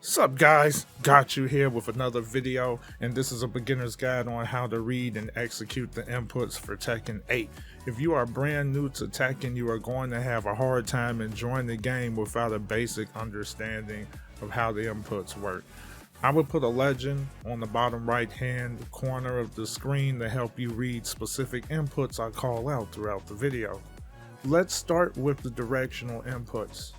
Sup guys, got you here with another video, and this is a beginner's guide on how to read and execute the inputs for Tekken 8. If you are brand new to Tekken, you are going to have a hard time enjoying the game without a basic understanding of how the inputs work. I will put a legend on the bottom right hand corner of the screen to help you read specific inputs I call out throughout the video. Let's start with the directional inputs.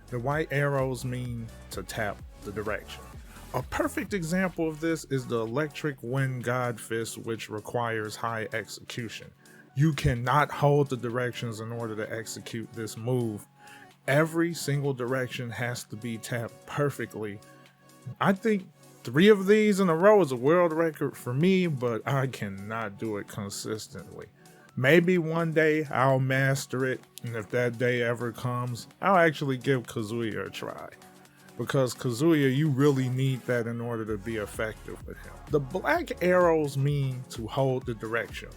The white arrows mean to tap the direction. A perfect example of this is the electric wind god fist, which requires high execution. You cannot hold the directions in order to execute this move. Every single direction has to be tapped perfectly. I think 3 of these in a row is a world record for me, but I cannot do it consistently. Maybe one day I'll master it, and if that day ever comes, I'll actually give Kazuya a try. Because Kazuya, you really need that in order to be effective with him. The black arrows mean to hold the direction.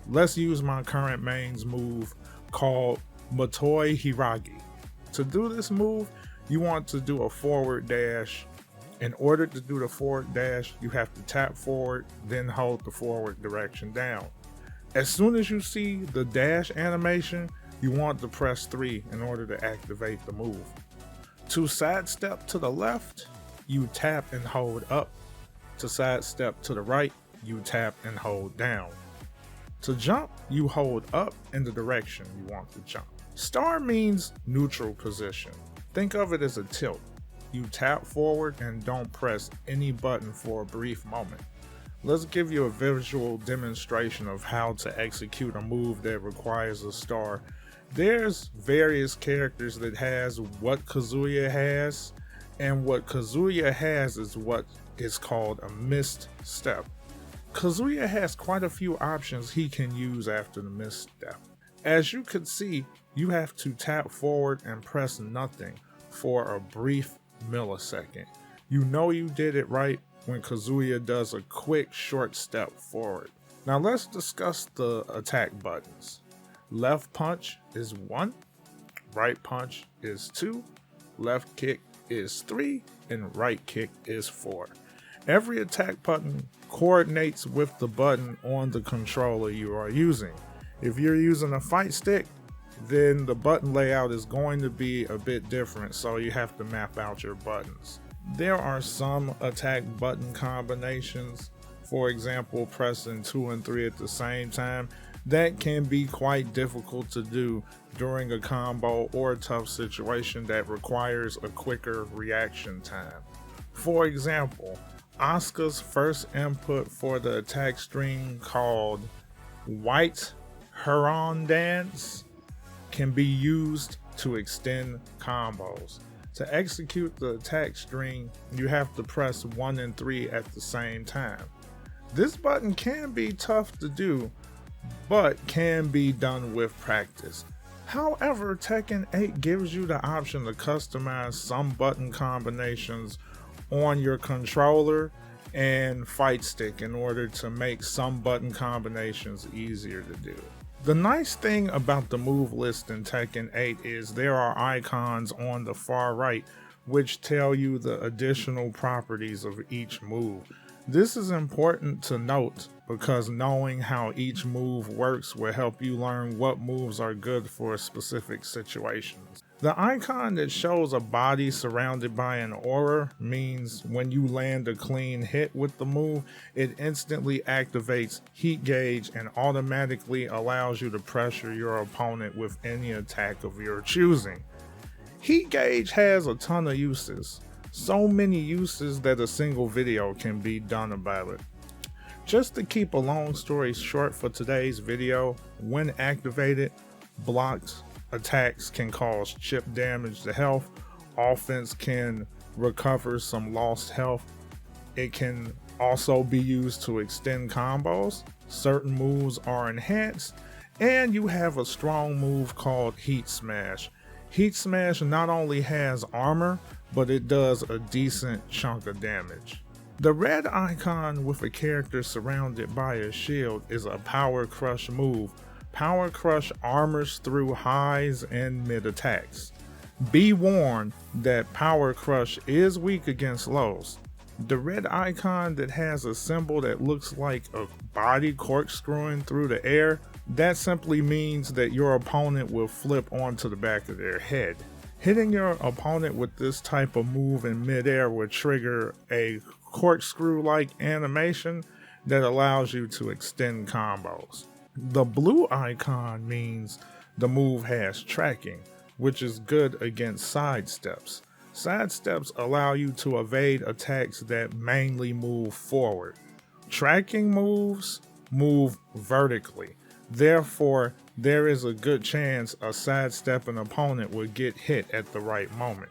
Let's use my current main's move called Matoi Hiragi. To do this move, you want to do a forward dash. In order to do the forward dash, you have to tap forward, then hold the forward direction down. As soon as you see the dash animation, you want to press 3 in order to activate the move. To sidestep to the left, you tap and hold up. To sidestep to the right, you tap and hold down. To jump, you hold up in the direction you want to jump. Star means neutral position. Think of it as a tilt. You tap forward and don't press any button for a brief moment. Let's give you a visual demonstration of how to execute a move that requires a star. There's various characters that has what Kazuya has, and what Kazuya has is what is called a missed step. Kazuya has quite a few options he can use after the misstep. As you can see, you have to tap forward and press nothing for a brief millisecond. You know you did it right when Kazuya does a quick short step forward. Now let's discuss the attack buttons. Left punch is 1, right punch is 2, left kick is 3, and right kick is 4. Every attack button coordinates with the button on the controller you are using. If you're using a fight stick, then the button layout is going to be a bit different, so you have to map out your buttons. There are some attack button combinations, for example pressing 2 and 3 at the same time, that can be quite difficult to do during a combo or a tough situation that requires a quicker reaction time. For example, Asuka's first input for the attack string called White Heron Dance can be used to extend combos. To execute the attack string, you have to press 1 and 3 at the same time. This button can be tough to do, but can be done with practice. However, Tekken 8 gives you the option to customize some button combinations on your controller and fight stick in order to make some button combinations easier to do. The nice thing about the move list in Tekken 8 is there are icons on the far right which tell you the additional properties of each move. This is important to note because knowing how each move works will help you learn what moves are good for specific situations. The icon that shows a body surrounded by an aura means when you land a clean hit with the move, it instantly activates heat gauge and automatically allows you to pressure your opponent with any attack of your choosing. Heat gauge has a ton of uses. So many uses that a single video can be done about it. Just to keep a long story short for today's video, when activated, blocked attacks can cause chip damage to health. Offense can recover some lost health. It can also be used to extend combos. Certain moves are enhanced, and you have a strong move called Heat Smash. Heat Smash not only has armor, but it does a decent chunk of damage. The red icon with a character surrounded by a shield is a Power Crush move. Power Crush armors through highs and mid attacks. Be warned that Power Crush is weak against lows. The red icon that has a symbol that looks like a body corkscrewing through the air, that simply means that your opponent will flip onto the back of their head. Hitting your opponent with this type of move in midair will trigger a corkscrew-like animation that allows you to extend combos. The blue icon means the move has tracking, which is good against sidesteps. Sidesteps allow you to evade attacks that mainly move forward. Tracking moves move vertically. Therefore, there is a good chance a sidestepping opponent will get hit at the right moment.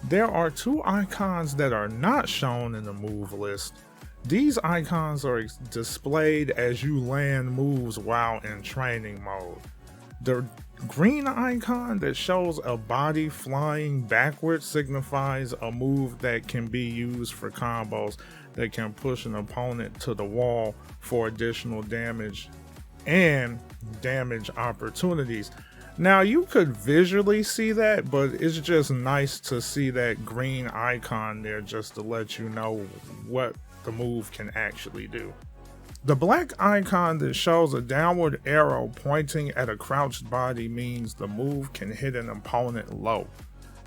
There are two icons that are not shown in the move list. These icons are displayed as you land moves while in training mode. The green icon that shows a body flying backwards signifies a move that can be used for combos that can push an opponent to the wall for additional damage and damage opportunities. Now you could visually see that, but it's just nice to see that green icon there just to let you know what the move can actually do. The black icon that shows a downward arrow pointing at a crouched body means the move can hit an opponent low.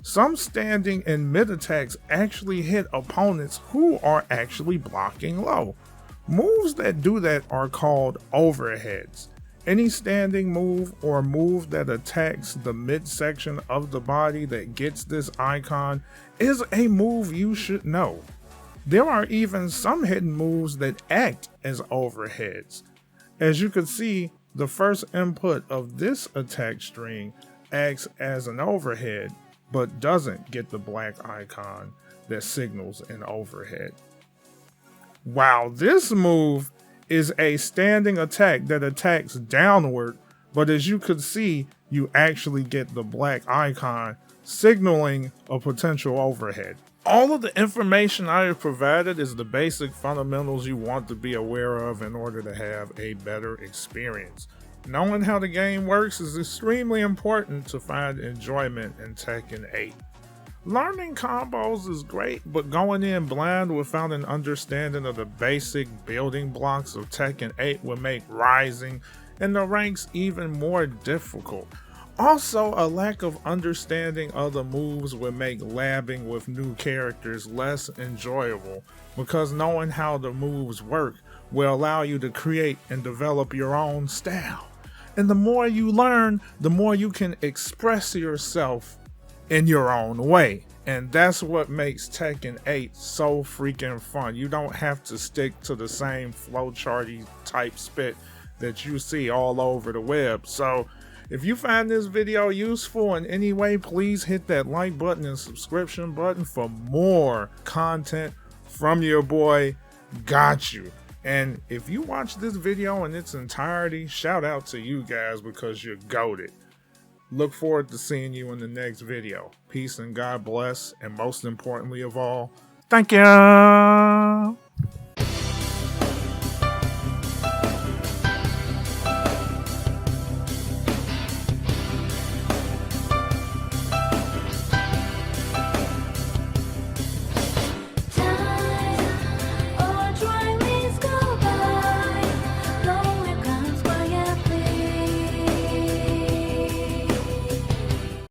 Some standing and mid attacks actually hit opponents who are actually blocking low. Moves that do that are called overheads. Any standing move or move that attacks the midsection of the body that gets this icon is a move you should know. There are even some hidden moves that act as overheads. As you can see, the first input of this attack string acts as an overhead, but doesn't get the black icon that signals an overhead. Wow, this move is a standing attack that attacks downward, but as you could see, you actually get the black icon signaling a potential overhead. All of the information I have provided is the basic fundamentals you want to be aware of in order to have a better experience. Knowing how the game works is extremely important to find enjoyment in Tekken 8. Learning combos is great, but going in blind without an understanding of the basic building blocks of Tekken 8 will make rising in the ranks even more difficult. Also, a lack of understanding of the moves will make labbing with new characters less enjoyable, because knowing how the moves work will allow you to create and develop your own style. And the more you learn, the more you can express yourself in your own way. And that's what makes Tekken 8 so freaking fun. You don't have to stick to the same flowcharty type spit that you see all over the web. So if you find this video useful in any way, please hit that like button and subscription button for more content from your boy Got You. And if you watch this video in its entirety, shout out to you guys because you're goated. Look forward to seeing you in the next video. Peace and God bless, and most importantly of all, thank you.